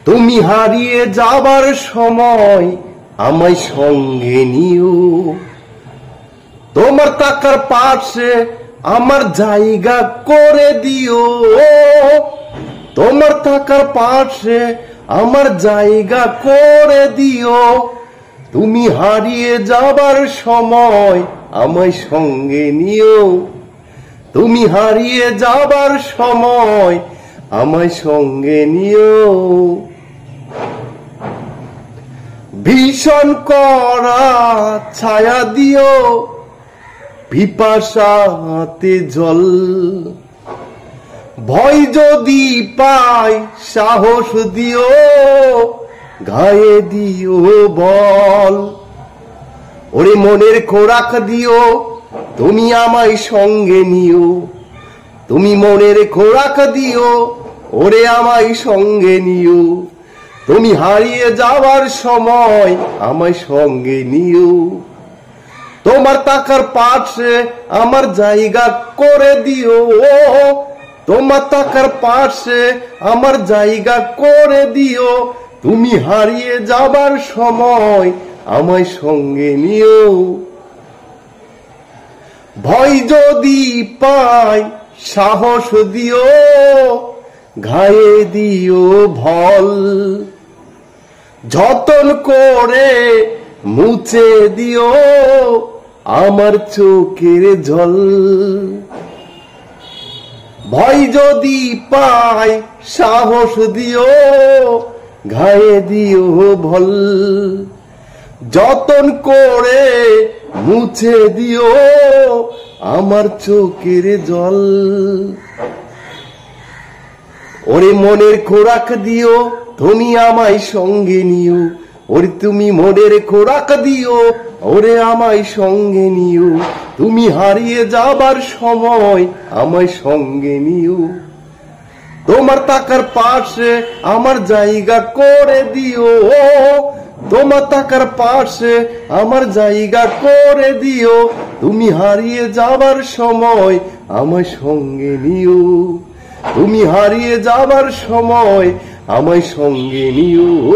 তুমি হারিয়ে যাবার সময় আমায় সঙ্গে নিও। তোমার টাকার পাশে আমার জায়গা করে দিও। তোমার টাকার পাশে আমার জায়গা করে দিও। তুমি হারিয়ে যাবার সময় আমায় সঙ্গে নিও। তুমি হারিয়ে যাবার সময় আমায় সঙ্গে নিও। ভীষণ কড়া ছায়া দিও, পিপাসাতে জল। ভয় যদি পাই সাহস দিও, গায়ে দিও বল। ওরে মনের খোরাক দিও, তুমি আমায় সঙ্গে নিও। তুমি মনের খোরাক দিও, ওরে আমায় সঙ্গে নিও। তুমি হারিয়ে যাওয়ার সময় আমায় সঙ্গে নিও। তোমার টাকার পাশে আমার জায়গা করে দিও। তোমার টাকার পাশে আমার জায়গা করে দিও। তুমি হারিয়ে যাবার সময় আমায় সঙ্গে নিও। ভয় যদি পাই সাহস দিও, গায়ে দিও ভল। যতন করে মুছে দিও আমার চোখের জল। ভয় যদি পাই সাহস দিও, গায়ে দিও ভল। যতন করে মুছে দিও আমার চোখের জল। ওরে মনের খোরাক দিও, তুমি আমায় সঙ্গে নিও। ওরে তুমি মনের খোরাক দিও, ওরে আমায় সঙ্গে নিও। তুমি হারিয়ে যাবার সময় আমায় সঙ্গে নিও। তোমার টাকার পাশে আমার জায়গা করে দিও। তোমার টাকার পাশে আমার জায়গা করে দিও। তুমি হারিয়ে যাবার সময় আমায় সঙ্গে নিও। তুমি হারিয়ে যাবার সময় আমায় সঙ্গে নিও।